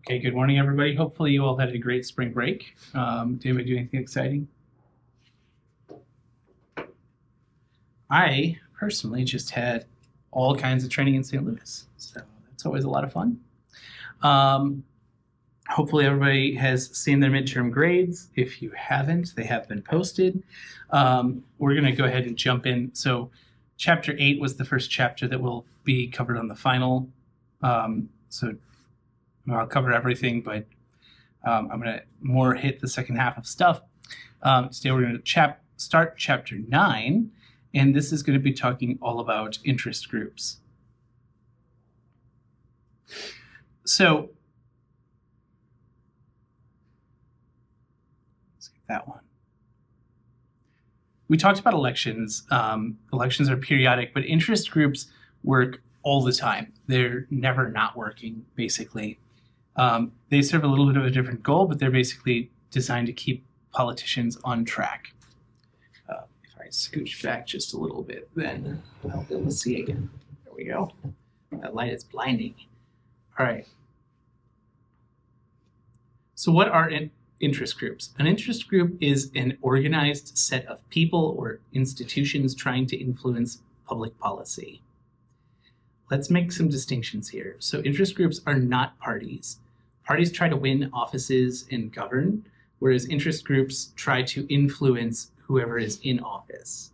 Okay, good morning, everybody. Hopefully you all had a great spring break. Did anybody do anything exciting? I personally just had all kinds of training in St. Louis, so that's always a lot of fun. Hopefully everybody has seen their midterm grades. If you haven't, they have been posted. We're going to go ahead and jump in. So chapter 8 was the first chapter that will be covered on the final. So I'll cover everything, but I'm going to more hit the second half of stuff. Today we're going to start chapter 9, and this is going to be talking all about interest groups. So let's get that one. We talked about elections. Elections are periodic, but interest groups work all the time. They're never not working, basically. They serve a little bit of a different goal, but they're basically designed to keep politicians on track. If I scooch back just a little bit, then I'll be able to see again. There we go. That light is blinding. All right. So what are interest groups? An interest group is an organized set of people or institutions trying to influence public policy. Let's make some distinctions here. So interest groups are not parties. Parties try to win offices and govern, whereas interest groups try to influence whoever is in office.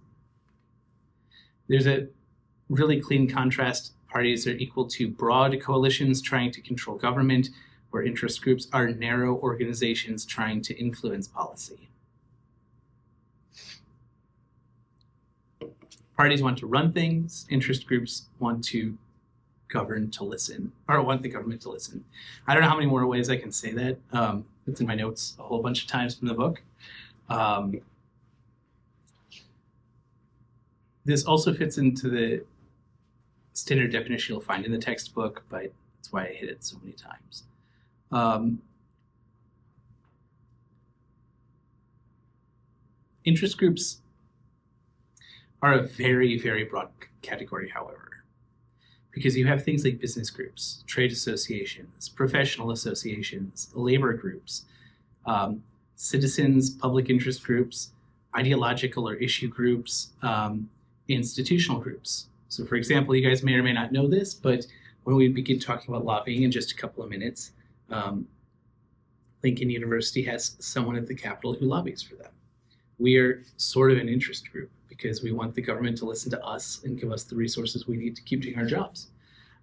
There's a really clean contrast. Parties are equal to broad coalitions trying to control government, where interest groups are narrow organizations trying to influence policy. Parties want to run things. Interest groups want to govern to listen, or want the government to listen. I don't know how many more ways I can say that. It's in my notes a whole bunch of times from the book. This also fits into the standard definition you'll find in the textbook, but that's why I hit it so many times. Interest groups are a very, very broad category, however, because you have things like business groups, trade associations, professional associations, labor groups, citizens, public interest groups, ideological or issue groups, institutional groups. So for example, you guys may or may not know this, but when we begin talking about lobbying in just a couple of minutes, Lincoln University has someone at the Capitol who lobbies for them. We are sort of an interest group because we want the government to listen to us and give us the resources we need to keep doing our jobs.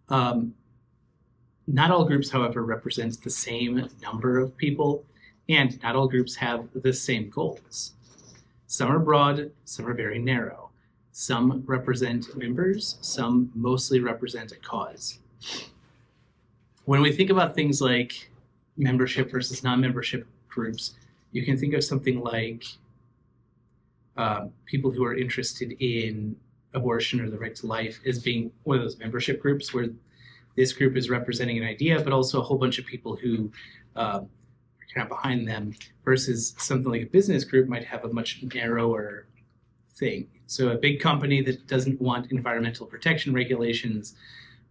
Not all groups, however, represent the same number of people, and not all groups have the same goals. Some are broad, some are very narrow. Some represent members, some mostly represent a cause. When we think about things like membership versus non-membership groups, you can think of something like people who are interested in abortion or the right to life as being one of those membership groups where this group is representing an idea, but also a whole bunch of people who are kind of behind them, versus something like a business group might have a much narrower thing. So a big company that doesn't want environmental protection regulations,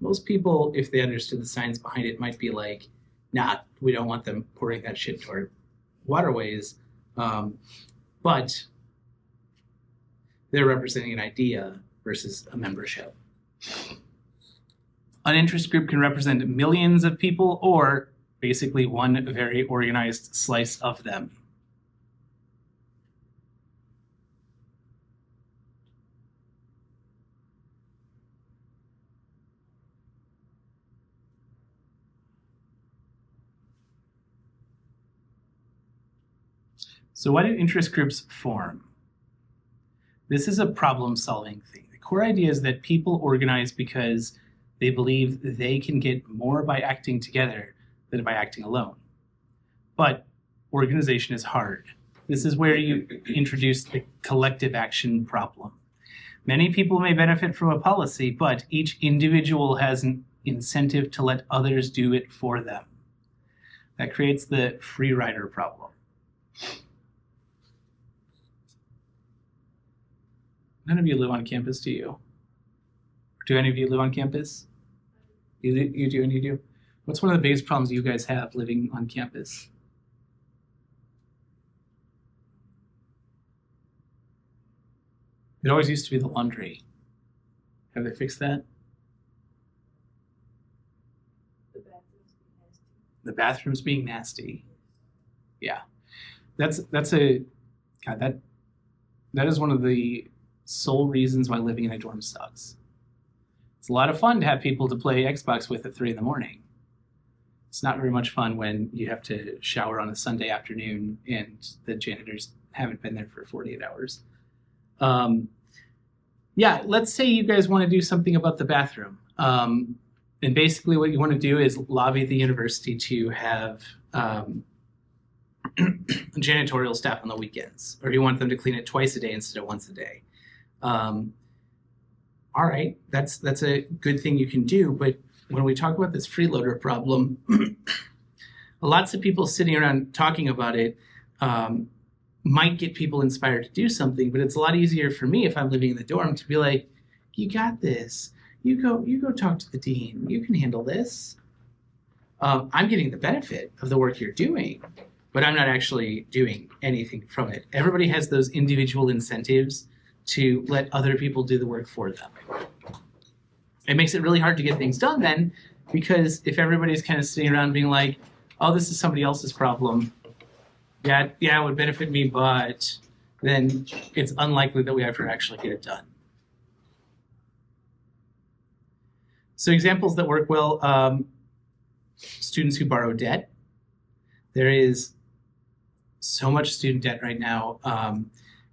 most people, if they understood the science behind it, might be like, nah, we don't want them pouring that shit to our waterways. But they're representing an idea versus a membership. An interest group can represent millions of people or basically one very organized slice of them. So why did interest groups form? This is a problem-solving thing. The core idea is that people organize because they believe they can get more by acting together than by acting alone. But organization is hard. This is where you introduce the collective action problem. Many people may benefit from a policy, but each individual has an incentive to let others do it for them. That creates the free rider problem. None of you live on campus, do you? Do any of you live on campus? You do and you do? What's one of the biggest problems you guys have living on campus? It always used to be the laundry. Have they fixed that? The bathrooms being nasty. Yeah, that's a God, that is one of the sole reasons why living in a dorm sucks. It's a lot of fun to have people to play Xbox with at 3 a.m. It's not very much fun when you have to shower on a Sunday afternoon and the janitors haven't been there for 48 hours. Yeah, let's say you guys want to do something about the bathroom. And basically what you want to do is lobby the university to have janitorial staff on the weekends, or you want them to clean it twice a day instead of once a day. All right, that's a good thing you can do, but when we talk about this freeloader problem, lots of people sitting around talking about it might get people inspired to do something, but it's a lot easier for me if I'm living in the dorm to be like, you got this. You go talk to the dean. You can handle this. I'm getting the benefit of the work you're doing, but I'm not actually doing anything from it. Everybody has those individual incentives to let other people do the work for them. It makes it really hard to get things done then, because if everybody's kind of sitting around being like, oh, this is somebody else's problem. Yeah, it would benefit me, but then it's unlikely that we ever actually get it done. So examples that work well, students who borrow debt. There is so much student debt right now.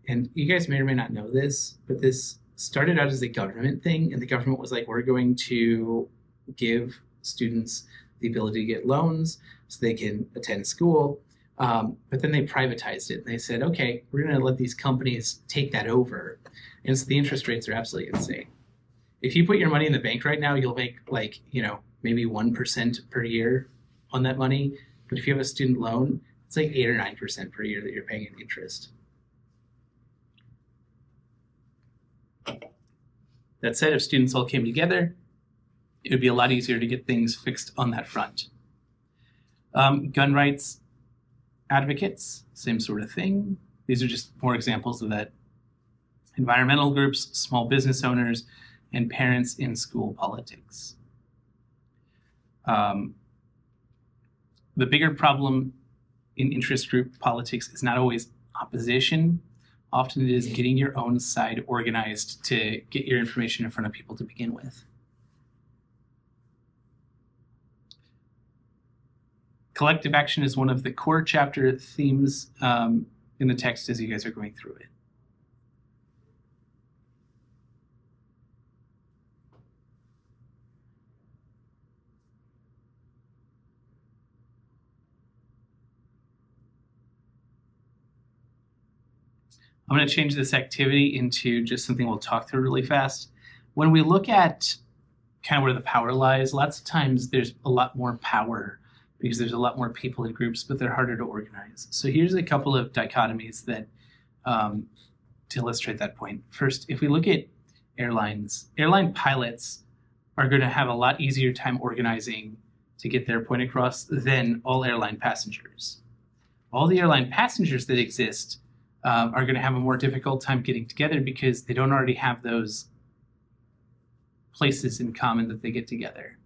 And you guys may or may not know this, but this started out as a government thing, and the government was like, we're going to give students the ability to get loans so they can attend school. But then they privatized it. And they said, okay, we're going to let these companies take that over. And so the interest rates are absolutely insane. If you put your money in the bank right now, you'll make maybe 1% per year on that money. But if you have a student loan, it's like 8 or 9% per year that you're paying in interest. That said, if students all came together, it would be a lot easier to get things fixed on that front. Gun rights advocates, same sort of thing. These are just more examples of that. Environmental groups, small business owners, and parents in school politics. The bigger problem in interest group politics is not always opposition. Often it is getting your own side organized to get your information in front of people to begin with. Collective action is one of the core chapter themes in the text as you guys are going through it. I'm going to change this activity into just something we'll talk through really fast. When we look at kind of where the power lies, lots of times there's a lot more power because there's a lot more people in groups, but they're harder to organize. So here's a couple of dichotomies that to illustrate that point. First, if we look at airlines, airline pilots are going to have a lot easier time organizing to get their point across than all airline passengers. All the airline passengers that exist are going to have a more difficult time getting together because they don't already have those places in common that they get together.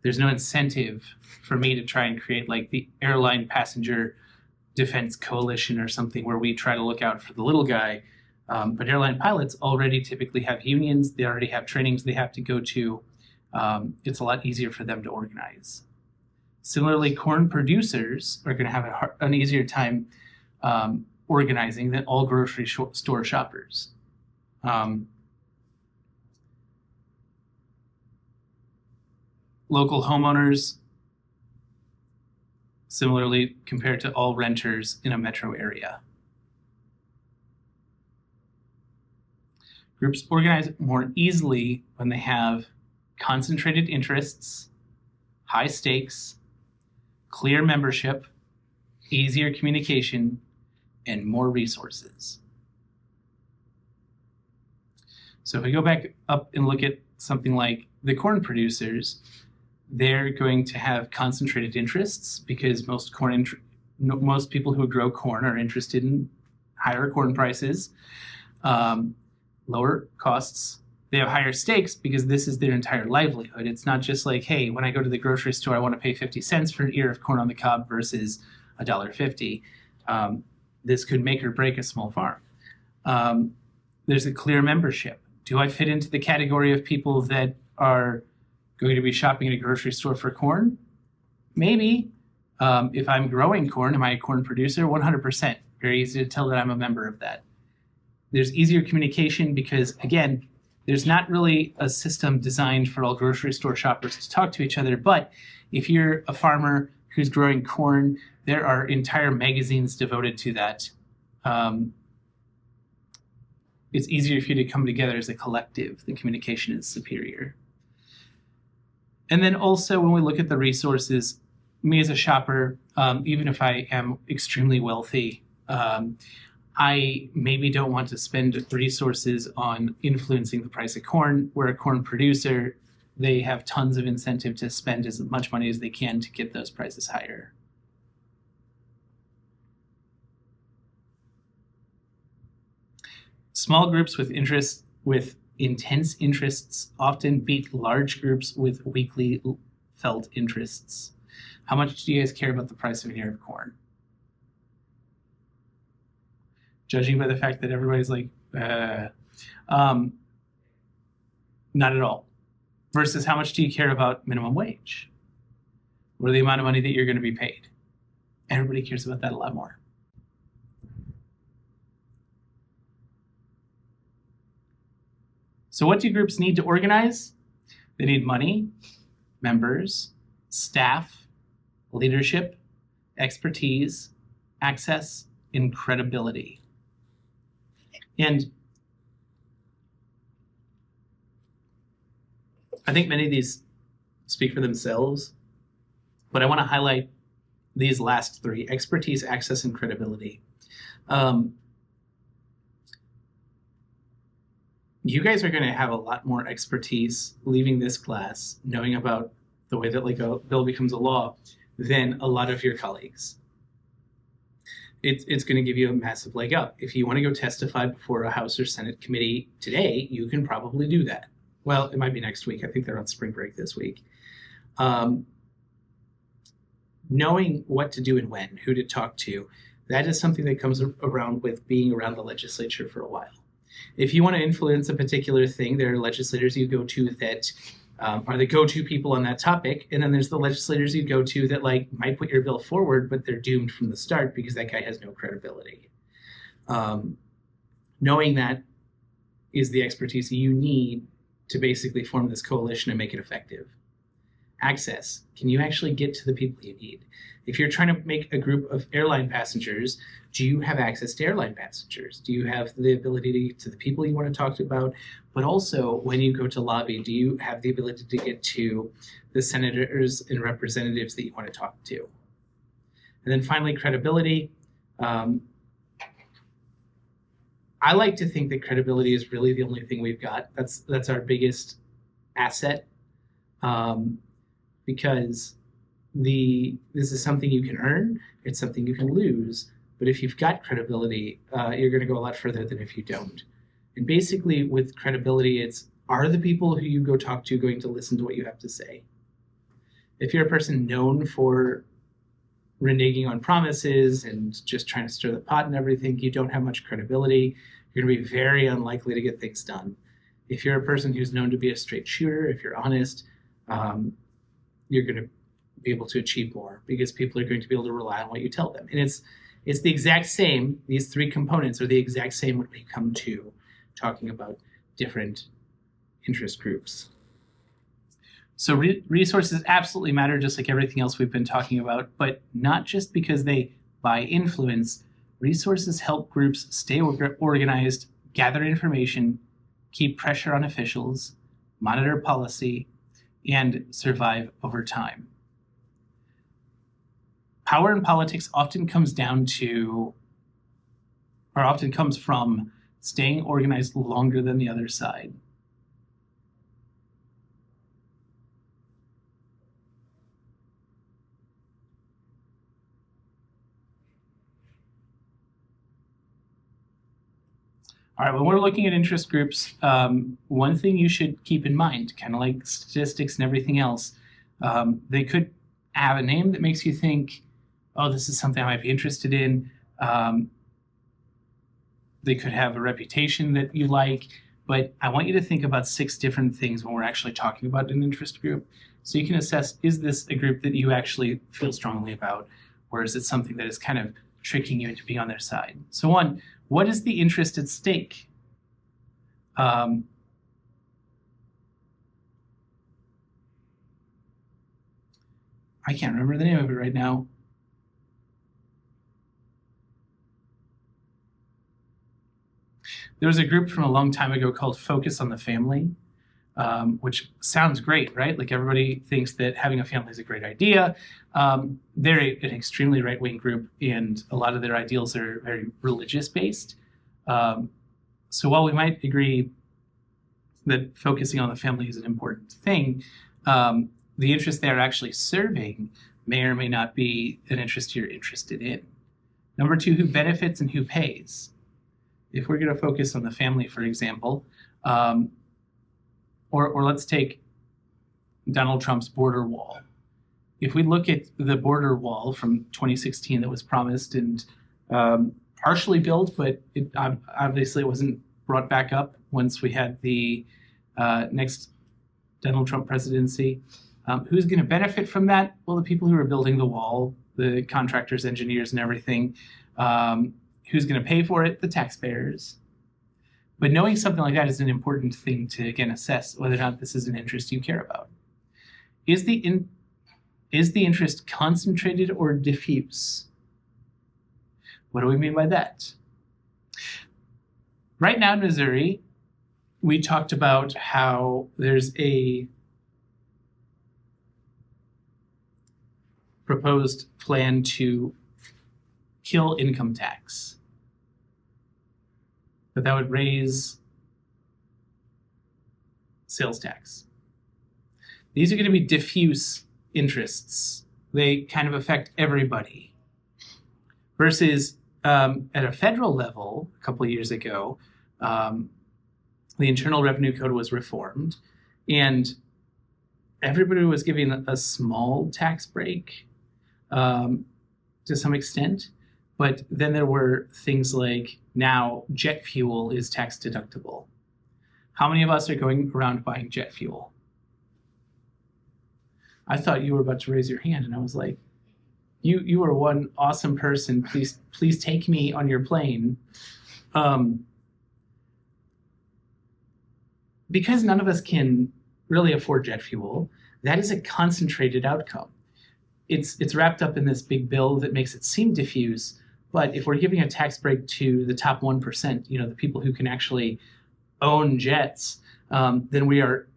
There's no incentive for me to try and create like the airline passenger defense coalition or something where we try to look out for the little guy. But airline pilots already typically have unions. They already have trainings they have to go to. It's a lot easier for them to organize. Similarly, corn producers are going to have an easier time organizing than all grocery store shoppers. Local homeowners, similarly, compared to all renters in a metro area. Groups organize more easily when they have concentrated interests, high stakes, clear membership, easier communication, and more resources. So if we go back up and look at something like the corn producers, they're going to have concentrated interests because most people who grow corn are interested in higher corn prices, lower costs. They have higher stakes because this is their entire livelihood. It's not just like, hey, when I go to the grocery store, I want to pay 50 cents for an ear of corn on the cob versus $1.50. This could make or break a small farm. There's a clear membership. Do I fit into the category of people that are going to be shopping at a grocery store for corn? Maybe. If I'm growing corn, am I a corn producer? 100%. Very easy to tell that I'm a member of that. There's easier communication because, again, there's not really a system designed for all grocery store shoppers to talk to each other. But if you're a farmer who's growing corn, there are entire magazines devoted to that. It's easier for you to come together as a collective. The communication is superior. And then also when we look at the resources, me as a shopper, even if I am extremely wealthy, I maybe don't want to spend resources on influencing the price of corn. Where a corn producer, they have tons of incentive to spend as much money as they can to get those prices higher. Small groups with intense interests often beat large groups with weakly felt interests. How much do you guys care about the price of an ear of corn? Judging by the fact that everybody's like, not at all. Versus how much do you care about minimum wage? Or the amount of money that you're going to be paid? Everybody cares about that a lot more. So what do groups need to organize? They need money, members, staff, leadership, expertise, access, and credibility. And I think many of these speak for themselves, but I want to highlight these last three: expertise, access, and credibility. You guys are going to have a lot more expertise leaving this class, knowing about the way that like a bill becomes a law, than a lot of your colleagues. It's going to give you a massive leg up. If you want to go testify before a House or Senate committee today, you can probably do that. Well, it might be next week. I think they're on spring break this week. Knowing what to do and when, who to talk to, that is something that comes around with being around the legislature for a while. If you want to influence a particular thing, there are legislators you go to that are the go-to people on that topic, and then there's the legislators you go to that like might put your bill forward, but they're doomed from the start because that guy has no credibility. Knowing that is the expertise you need to basically form this coalition and make it effective. Access. Can you actually get to the people you need? If you're trying to make a group of airline passengers, do you have access to airline passengers? Do you have the ability to get to the people you want to talk about? But also, when you go to lobby, do you have the ability to get to the senators and representatives that you want to talk to? And then finally, credibility. I like to think that credibility is really the only thing we've got. That's our biggest asset, because this is something you can earn. It's something you can lose. But if you've got credibility, you're going to go a lot further than if you don't. And basically, with credibility, it's, are the people who you go talk to going to listen to what you have to say? If you're a person known for reneging on promises and just trying to stir the pot and everything, you don't have much credibility. You're going to be very unlikely to get things done. If you're a person who's known to be a straight shooter, if you're honest, you're going to be able to achieve more because people are going to be able to rely on what you tell them. And it's the exact same. These three components are the exact same when we come to talking about different interest groups. So resources absolutely matter, just like everything else we've been talking about, but not just because they buy influence. Resources help groups stay organized, gather information, keep pressure on officials, monitor policy, and survive over time. Power in politics often comes from staying organized longer than the other side. All right, when we're looking at interest groups, one thing you should keep in mind, kind of like statistics and everything else, they could have a name that makes you think, oh, this is something I might be interested in. They could have a reputation that you like, but I want you to think about 6 different things when we're actually talking about an interest group. So you can assess, is this a group that you actually feel strongly about, or is it something that is kind of tricking you into being on their side? So 1, what is the interest at stake? I can't remember the name of it right now. There was a group from a long time ago called Focus on the Family, which sounds great, right? Like everybody thinks that having a family is a great idea. They're an extremely right-wing group, and a lot of their ideals are very religious-based. So while we might agree that focusing on the family is an important thing, the interest they're actually serving may or may not be an interest you're interested in. Number 2, who benefits and who pays? If we're going to focus on the family, for example, or let's take Donald Trump's border wall. If we look at the border wall from 2016 that was promised and partially built, but it obviously wasn't brought back up once we had the next Donald Trump presidency. Who's going to benefit from that? Well, the people who are building the wall, the contractors, engineers, and everything. Who's going to pay for it? The taxpayers. But knowing something like that is an important thing to, again, assess whether or not this is an interest you care about. Is the interest concentrated or diffuse? What do we mean by that? Right now in Missouri, we talked about how there's a proposed plan to kill income tax. But that would raise sales tax. These are going to be diffuse interests. They kind of affect everybody. Versus at a federal level, a couple of years ago, the Internal Revenue Code was reformed, and everybody was given a small tax break to some extent. But then there were things like now jet fuel is tax deductible. How many of us are going around buying jet fuel? I thought you were about to raise your hand, and I was like, you are one awesome person. Please take me on your plane. Because none of us can really afford jet fuel, that is a concentrated outcome. It's wrapped up in this big bill that makes it seem diffuse. But if we're giving a tax break to the top 1%, the people who can actually own jets, then we are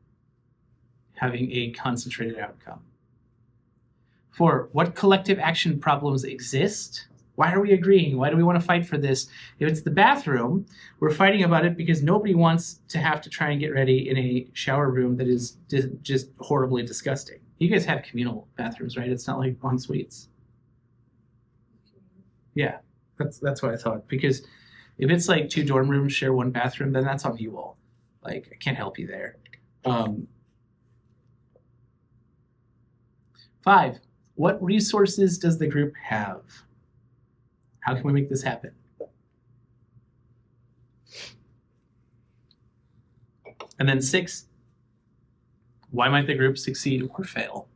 having a concentrated outcome. 4, what collective action problems exist? Why are we agreeing? Why do we want to fight for this? If it's the bathroom, we're fighting about it because nobody wants to have to try and get ready in a shower room that is just horribly disgusting. You guys have communal bathrooms, right? It's not like en suites. Yeah, that's what I thought. Because if it's like 2 dorm rooms share 1 bathroom, then that's on you all. Like, I can't help you there. 5, what resources does the group have? How can we make this happen? And then 6, why might the group succeed or fail?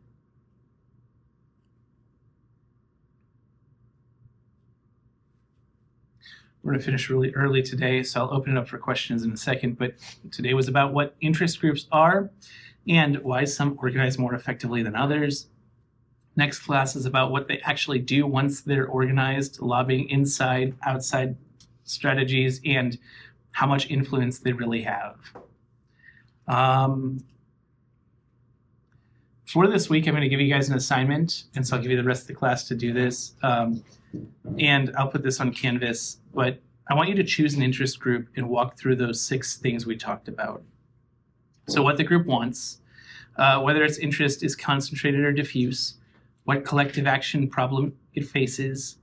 We're going to finish really early today, so I'll open it up for questions in a second. But today was about what interest groups are and why some organize more effectively than others. Next class is about what they actually do once they're organized, lobbying inside, outside strategies, and how much influence they really have. For this week, I'm going to give you guys an assignment, and so I'll give you the rest of the class to do this. And I'll put this on Canvas, but I want you to choose an interest group and walk through those 6 things we talked about. So what the group wants, whether its interest is concentrated or diffuse, what collective action problem it faces,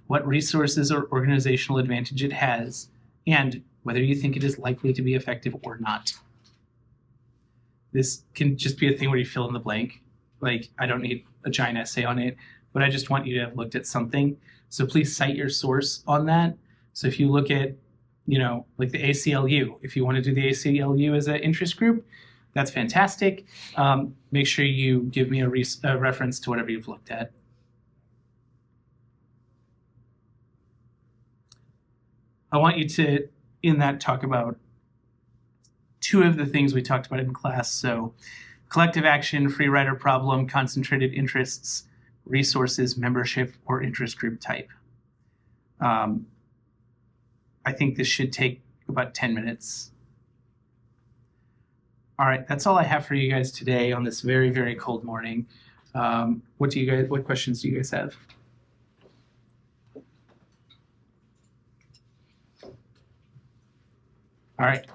what resources or organizational advantage it has, and whether you think it is likely to be effective or not. This can just be a thing where you fill in the blank. Like, I don't need a giant essay on it, but I just want you to have looked at something. So please cite your source on that. So if you look at, like the ACLU, if you want to do the ACLU as an interest group, that's fantastic. Make sure you give me a reference to whatever you've looked at. I want you to, in that, talk about two of the things we talked about in class. So collective action, free rider problem, concentrated interests, resources, membership, or interest group type. I think this should take about 10 minutes. All right, that's all I have for you guys today on this very, very cold morning. What questions do you guys have? All right.